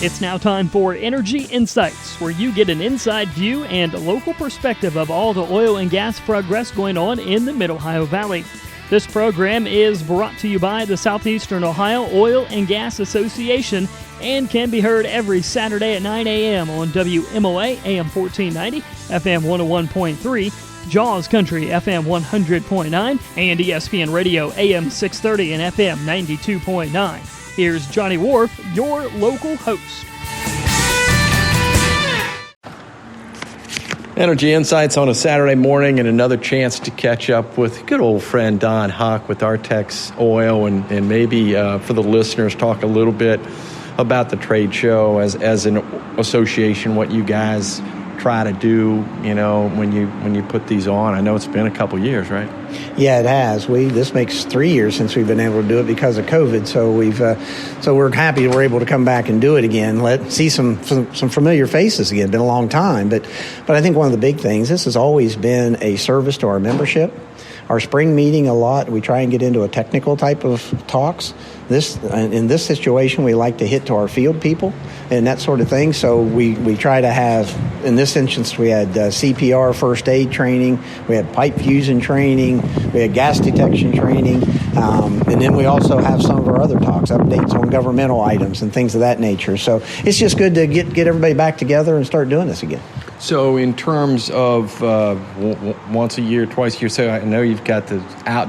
It's now time for Energy Insights, where you get an inside view and local perspective of all the oil and gas progress going on in the Mid-Ohio Valley. This program is brought to you by the Southeastern Ohio Oil and Gas Association and can be heard every Saturday at 9 a.m. on WMOA AM 1490, FM 101.3, JAWS Country FM 100.9, and ESPN Radio AM 630 and FM 92.9. Here's Johnny Wharf, your local host. Energy Insights on a Saturday morning, and another chance to catch up with good old friend Don Huck with Artex Oil, and maybe for the listeners talk a little bit about the trade show as an association, what you guys try to do, when you put these on. I know it's been a couple years, right? Yeah, it has. This makes 3 years since we've been able to do it because of COVID. So we're happy we're able to come back and do it again. See some familiar faces again. Been a long time, but I think one of the big things, this has always been a service to our membership. Our spring meeting a lot, we try and get into a technical type of talks. In this situation, we like to hit to our field people and that sort of thing. So we try to have, in this instance, we had CPR first aid training, we had pipe fusing training, we had gas detection training, and then we also have some of our other talks, updates on governmental items and things of that nature. So it's just good to get everybody back together and start doing this again. So in terms of once a year, twice a year, so I know you've got the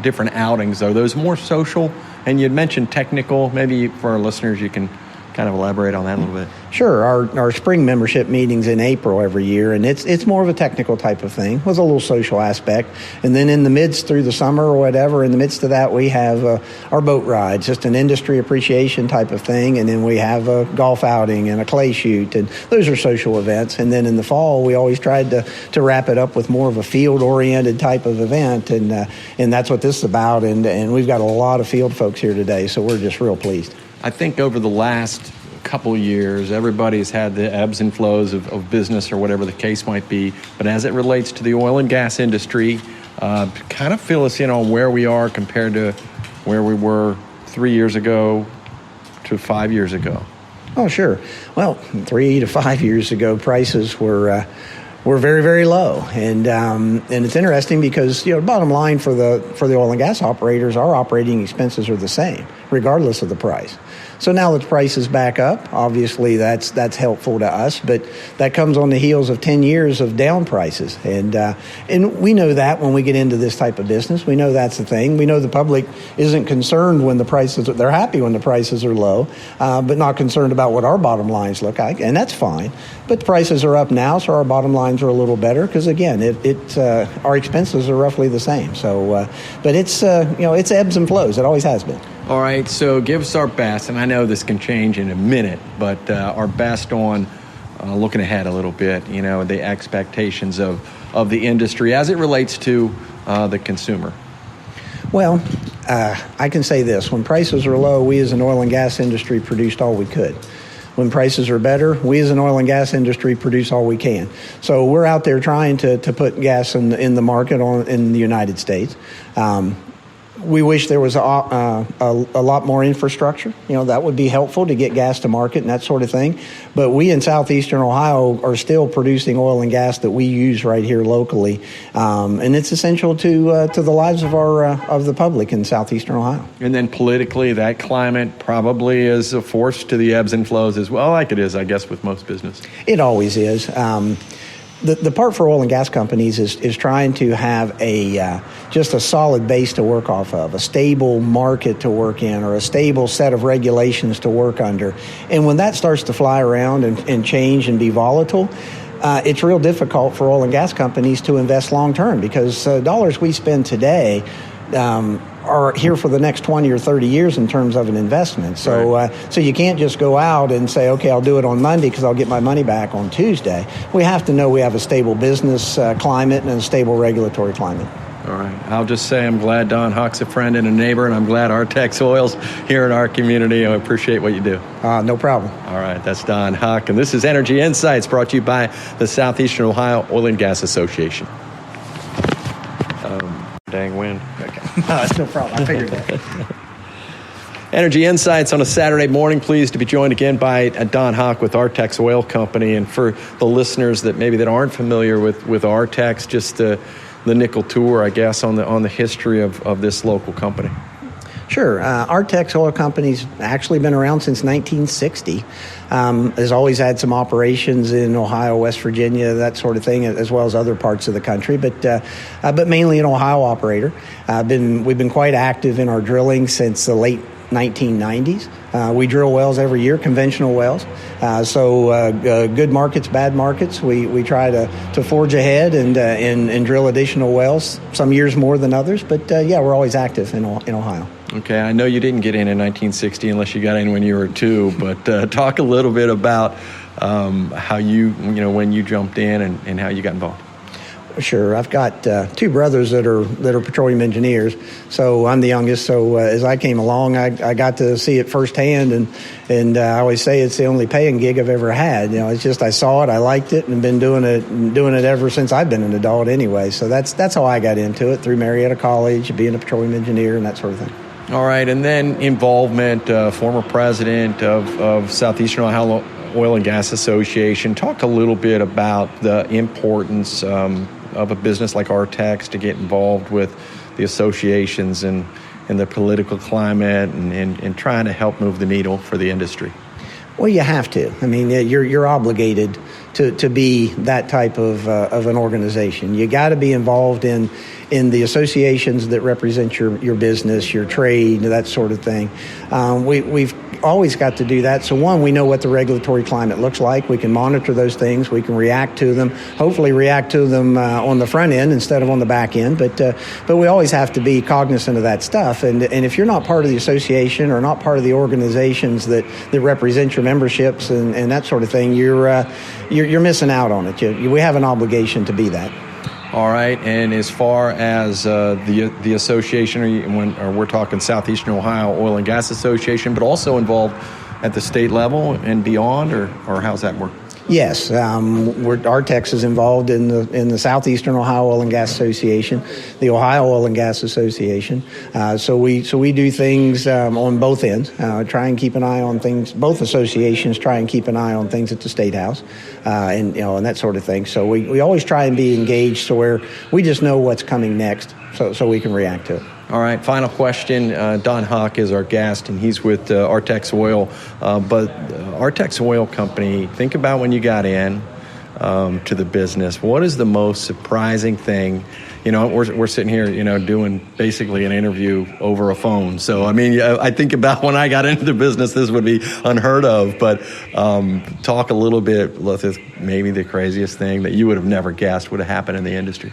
different outings. Are those more social? And you'd mentioned technical. Maybe for our listeners, you can kind of elaborate on that a little bit. Sure. Our spring membership meeting's in April every year, and it's more of a technical type of thing with a little social aspect. And then in the midst, through the summer or whatever, in the midst of that, we have our boat rides, just an industry appreciation type of thing. And then we have a golf outing and a clay shoot, and those are social events. And then in the fall, we always tried to wrap it up with more of a field-oriented type of event, and that's what this is about. And we've got a lot of field folks here today, so we're just real pleased. I think over the last couple of years, everybody's had the ebbs and flows of business or whatever the case might be. But as it relates to the oil and gas industry, kind of fill us in on where we are compared to where we were 3 years ago to 5 years ago. Oh, sure. Well, 3 to 5 years ago, prices were very, very low, and it's interesting because bottom line for the oil and gas operators, our operating expenses are the same regardless of the price. So now that the price is back up, obviously that's helpful to us, but that comes on the heels of 10 years of down prices, and we know that when we get into this type of business, we know that's the thing. We know the public isn't concerned when the prices they're happy when the prices are low, but not concerned about what our bottom lines look like, and that's fine. But the prices are up now, so our bottom lines are a little better because again, our expenses are roughly the same. So, but it's ebbs and flows. It always has been. All right, so give us our best, and I know this can change in a minute, but our best on looking ahead a little bit, the expectations of the industry as it relates to the consumer. Well, I can say this. When prices are low, we as an oil and gas industry produced all we could. When prices are better, we as an oil and gas industry produce all we can. So we're out there trying to put gas in the market in the United States. We wish there was a lot more infrastructure. That would be helpful to get gas to market and that sort of thing. But we in Southeastern Ohio are still producing oil and gas that we use right here locally, and it's essential to the lives of the public in Southeastern Ohio. And then politically, that climate probably is a force to the ebbs and flows as well, like it is, I guess, with most business. It always is. The part for oil and gas companies is trying to have just a solid base to work off of, a stable market to work in, or a stable set of regulations to work under. And when that starts to fly around and change and be volatile, it's real difficult for oil and gas companies to invest long term because dollars we spend today are here for the next 20 or 30 years in terms of an investment. So right. So you can't just go out and say, okay, I'll do it on Monday because I'll get my money back on Tuesday. We have to know we have a stable business climate and a stable regulatory climate. All right. I'll just say I'm glad Don Huck's a friend and a neighbor, and I'm glad Artex Oil's here in our community. I appreciate what you do. No problem. All right. That's Don Huck, and this is Energy Insights brought to you by the Southeastern Ohio Oil and Gas Association. Dang wind. Okay. No, that's no problem. I figured that. Energy Insights on a Saturday morning. Pleased to be joined again by Don Huck with Artex Oil Company. And for the listeners that aren't familiar with Artex, just the nickel tour, I guess, on the history of this local company. Sure. Artex Oil Company's actually been around since 1960. Has always had some operations in Ohio, West Virginia, that sort of thing, as well as other parts of the country, but mainly an Ohio operator. We've been quite active in our drilling since the late 1990s. We drill wells every year, conventional wells. So good markets, bad markets. We try to forge ahead and drill additional wells. Some years more than others, but we're always active in Ohio. Okay, I know you didn't get in 1960 unless you got in when you were 2, but talk a little bit about how when you jumped in and how you got involved. Sure. I've got 2 brothers that are petroleum engineers. So I'm the youngest. So as I came along, I got to see it firsthand, and I always say it's the only paying gig I've ever had. It's just I saw it, I liked it, and been doing it ever since I've been an adult anyway. So that's how I got into it, through Marietta College, being a petroleum engineer and that sort of thing. All right, and then involvement, former president of Southeastern Ohio Oil and Gas Association. Talk a little bit about the importance of a business like Artex to get involved with the associations and the political climate and trying to help move the needle for the industry. Well, you have to. I mean, you're obligated to be that type of an organization. You got to be involved in the associations that represent your business, your trade, that sort of thing. We've always got to do that. So one, we know what the regulatory climate looks like. We can monitor those things. We can react to them. Hopefully react to them on the front end instead of on the back end. But we always have to be cognizant of that stuff. And if you're not part of the association or not part of the organizations that represent your memberships and that sort of thing, you're missing out on it. We have an obligation to be that. All right, and as far as the association, we're talking Southeastern Ohio Oil and Gas Association, but also involved at the state level and beyond, or how's that work? Yes, Artex is involved in the Southeastern Ohio Oil and Gas Association, the Ohio Oil and Gas Association. So we do things on both ends. Try and keep an eye on things. Both associations try and keep an eye on things at the State House, and that sort of thing. So we always try and be engaged, so where we just know what's coming next, so we can react to it. All right, final question. Don Huck is our guest, and he's with Artex Oil. But Artex Oil Company, think about when you got in to the business. What is the most surprising thing? We're sitting here, doing basically an interview over a phone. So, I think about when I got into the business, this would be unheard of. But talk a little bit, maybe the craziest thing that you would have never guessed would have happened in the industry.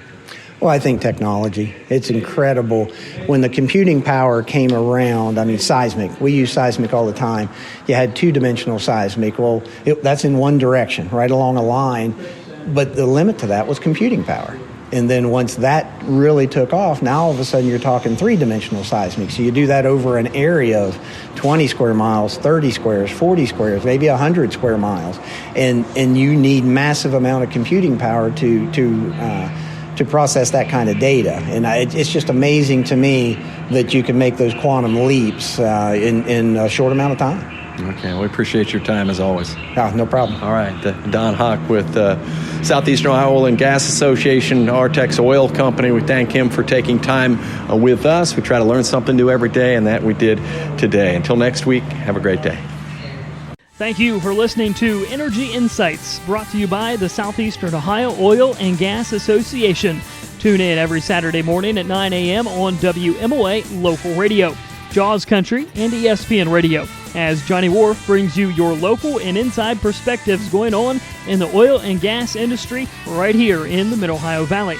Well, I think technology. It's incredible. When the computing power came around, seismic. We use seismic all the time. You had 2-dimensional seismic. Well, that's in one direction, right along a line. But the limit to that was computing power. And then once that really took off, now all of a sudden you're talking 3-dimensional seismic. So you do that over an area of 20 square miles, 30 squares, 40 squares, maybe 100 square miles. And you need massive amount of computing power to process that kind of data. And it's just amazing to me that you can make those quantum leaps in a short amount of time. Okay, we appreciate your time as always. No problem. All right, Don Huck with Southeastern Ohio Oil and Gas Association, Artex Oil Company. We thank him for taking time with us. We try to learn something new every day, and that we did today. Until next week, have a great day. Thank you for listening to Energy Insights, brought to you by the Southeastern Ohio Oil and Gas Association. Tune in every Saturday morning at 9 a.m. on WMOA Local Radio, JAWS Country, and ESPN Radio, as Johnny Wharf brings you your local and inside perspectives going on in the oil and gas industry right here in the Mid-Ohio Valley.